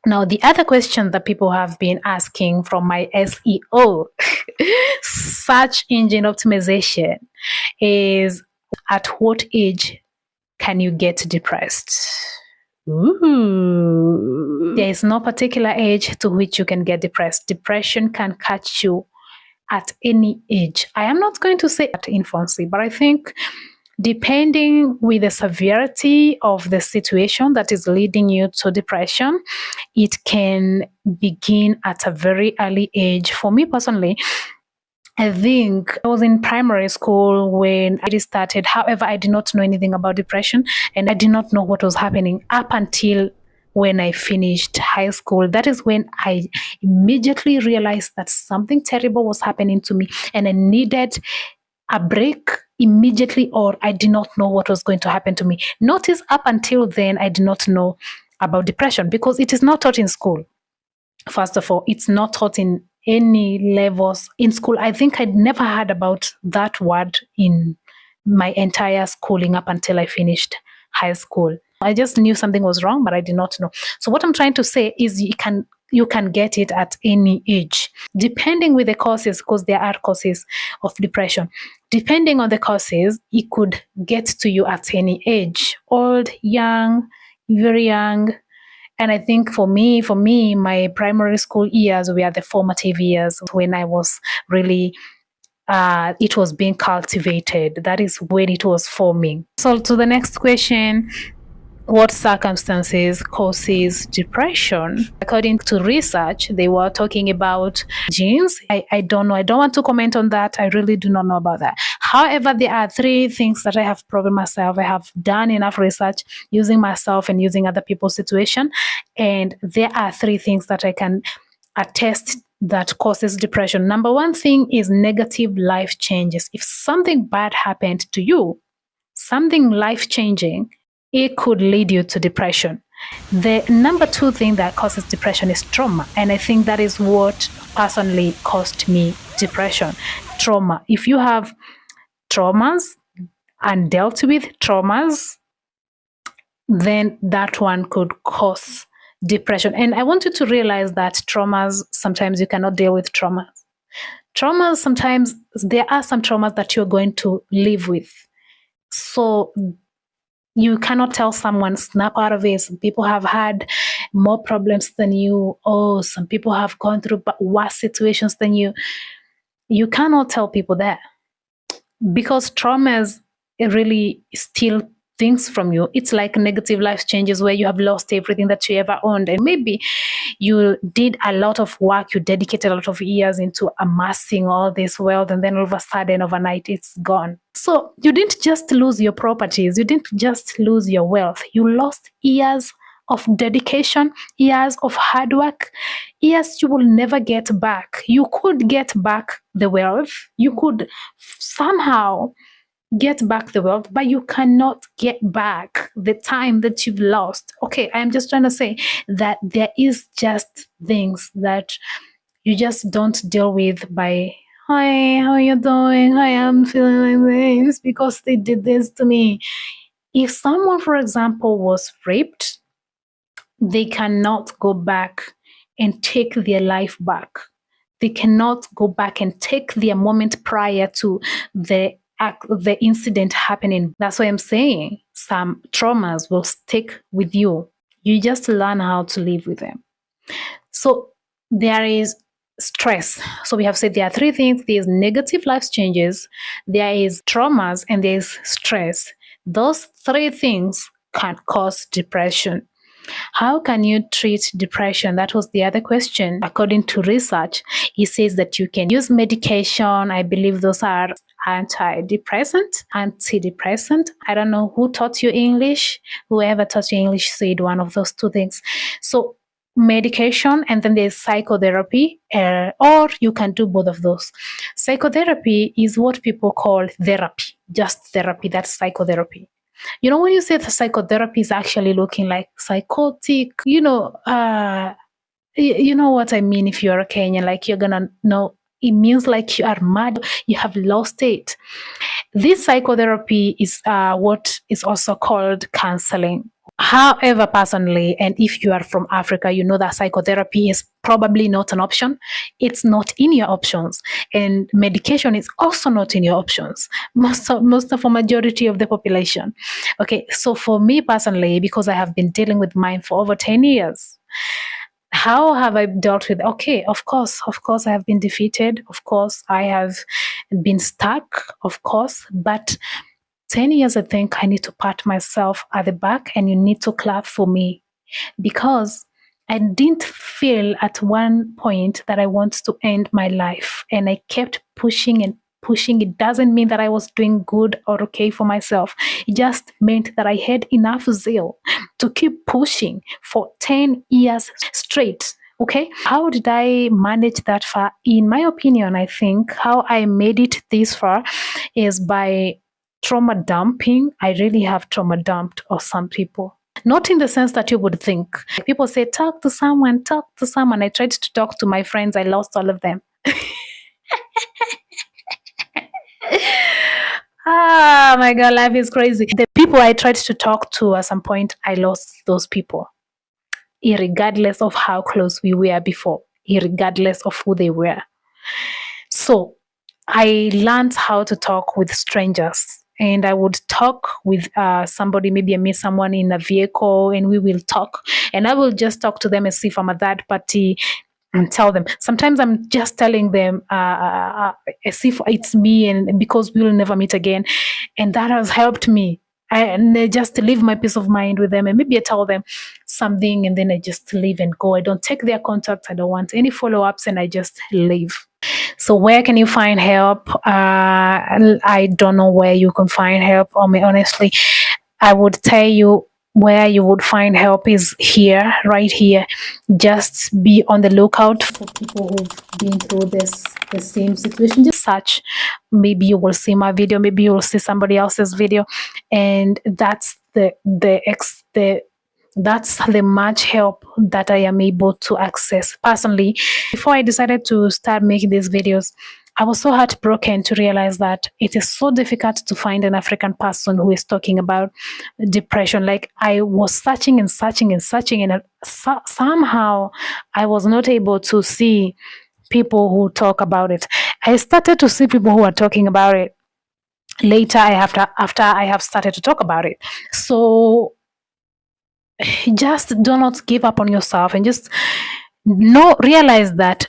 Now, the other question that people have been asking from my SEO, search engine optimization, is at what age can you get depressed? Ooh. There is no particular age to which you can get depressed. Depression can catch you at any age. I am not going to say at infancy, but I think depending with the severity of the situation that is leading you to depression, it can begin at a very early age. For me personally, I think I was in primary school when it started. However, I did not know anything about depression and I did not know what was happening up until when I finished high school. That is when I immediately realized that something terrible was happening to me and I needed a break immediately, or I did not know what was going to happen to me. Notice up until then, I did not know about depression because it is not taught in school. First of all, it's not taught in any levels in school. I think I'd never heard about that word in my entire schooling up until I finished high school. I just knew something was wrong, but I did not know. So what I'm trying to say is you can get it at any age, depending with the causes, because there are causes of depression. Depending on the causes, it could get to you at any age, old, young, very young. And I think for me, my primary school years were the formative years when I was really, it was being cultivated. That is when it was forming. So to the next question, what circumstances causes depression? According to research, they were talking about genes. I don't know. I don't want to comment on that. I really do not know about that. However, there are three things that I have proven myself. I have done enough research using myself and using other people's situation. And there are three things that I can attest that causes depression. Number one thing is negative life changes. If something bad happened to you, something life-changing, it could lead you to depression. The number two thing that causes depression is trauma. And I think that is what personally caused me depression. Trauma. If you have traumas and dealt with traumas, then that one could cause depression. And I want you to realize that traumas, sometimes you cannot deal with traumas. Traumas, sometimes there are some traumas that you're going to live with. So you cannot tell someone, snap out of it. Some people have had more problems than you. Oh, some people have gone through worse situations than you. You cannot tell people that because traumas really steal things from you. It's like negative life changes where you have lost everything that you ever owned. And maybe you did a lot of work, you dedicated a lot of years into amassing all this wealth, and then all of a sudden, overnight, it's gone. So you didn't just lose your properties, you didn't just lose your wealth, you lost years of dedication, years of hard work, years you will never get back. You could get back the wealth, you could somehow get back the wealth, but you cannot get back the time that you've lost. Okay, I'm just trying to say that there is just things that you just don't deal with by, hi, how are you doing? Hi, I'm feeling like this because they did this to me. If someone, for example, was raped, they cannot go back and take their life back. They cannot go back and take their moment prior to the incident happening. That's why I'm saying some traumas will stick with you. You just learn how to live with them. So there is stress. So we have said there are three things. There's negative life changes, there is traumas, and there's stress. Those three things can cause depression. How can you treat depression? That was the other question. According to research, it says that you can use medication. I believe those are antidepressant. I don't know who taught you English. Whoever taught you English said one of those two things. So medication, and then there's psychotherapy, or you can do both of those. Psychotherapy is what people call therapy, just therapy. That's psychotherapy. You know, when you say the psychotherapy is actually looking like psychotic, you know what I mean. If you're a Kenyan, like, you're gonna know it means like you are mad, you have lost it. This psychotherapy is what is also called counseling. However, personally, and if you are from Africa, you know that psychotherapy is probably not an option. It's not in your options, and medication is also not in your options. Most of a majority of the population. Okay, so for me personally, because I have been dealing with mine for over 10 years, how have I dealt with? Okay, of course, I have been defeated. Of course, I have been stuck. Of course, but 10 years, I think I need to pat myself at the back and you need to clap for me because I didn't feel at one point that I want to end my life. And I kept pushing and pushing. It doesn't mean that I was doing good or okay for myself. It just meant that I had enough zeal to keep pushing for 10 years straight. Okay. How did I manage that far? In my opinion, I think how I made it this far is by trauma dumping. I really have trauma dumped or some people. Not in the sense that you would think. People say, talk to someone, talk to someone. I tried to talk to my friends, I lost all of them. Ah, my God, life is crazy. The people I tried to talk to at some point, I lost those people, regardless of how close we were before, regardless of who they were. So I learned how to talk with strangers. And I would talk with somebody, maybe I meet someone in a vehicle and we will talk. And I will just talk to them as if I'm a third party and tell them. Sometimes I'm just telling them as if it's me and because we will never meet again. And that has helped me. And I just leave my peace of mind with them. And maybe I tell them something and then I just leave and go. I don't take their contact. I don't want any follow ups and I just leave. So where can you find help? I don't know where you can find help. I mean, honestly, I would tell you where you would find help is here, right here. Just be on the lookout for people who've been through the same situation. Just search. Maybe you will see my video. Maybe you will see somebody else's video, and that's that's the much help that I am able to access personally. Before I decided to start making these videos, I was so heartbroken to realize that it is so difficult to find an African person who is talking about depression. Like I was searching and searching and searching, and somehow I was not able to see people who talk about it. I started to see people who are talking about it later. After I have started to talk about it. So just do not give up on yourself and just realize that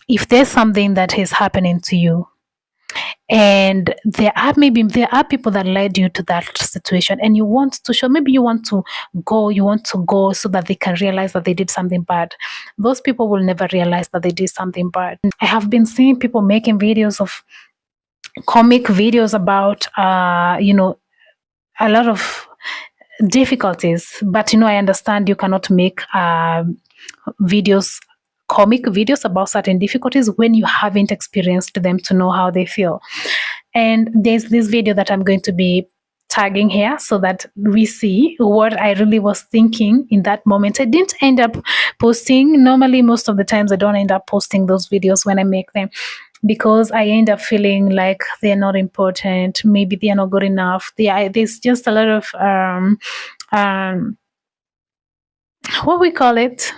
if there's something that is happening to you and there are people that led you to that situation and you want to show, maybe you want to go so that they can realize that they did something bad. Those people will never realize that they did something bad. I have been seeing people making videos of comic videos about a lot of difficulties, but I understand you cannot make comic videos about certain difficulties when you haven't experienced them to know how they feel. And there's this video that I'm going to be tagging here so that we see what I really was thinking in that moment. I didn't end up posting. Normally, most of the times I don't end up posting those videos when I make them, because I end up feeling like they're not important. Maybe they are not good enough. There's just a lot of what we call it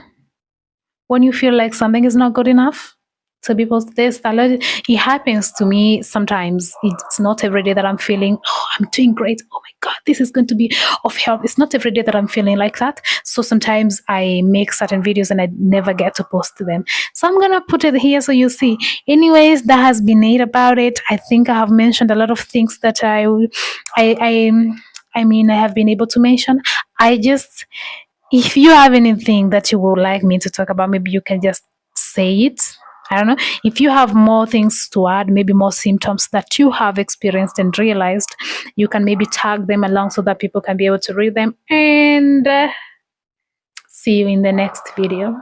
when you feel like something is not good enough. So people, there's a lot. It happens to me sometimes. It's not every day that I'm feeling, oh, I'm doing great. Oh my God, this is going to be of help. It's not every day that I'm feeling like that. So sometimes I make certain videos and I never get to post them. So I'm gonna put it here so you see. Anyways, that has been it about it. I think I have mentioned a lot of things that I have been able to mention. If you have anything that you would like me to talk about, maybe you can just say it. I don't know. If you have more things to add, maybe more symptoms that you have experienced and realized, you can maybe tag them along so that people can be able to read them. And see you in the next video.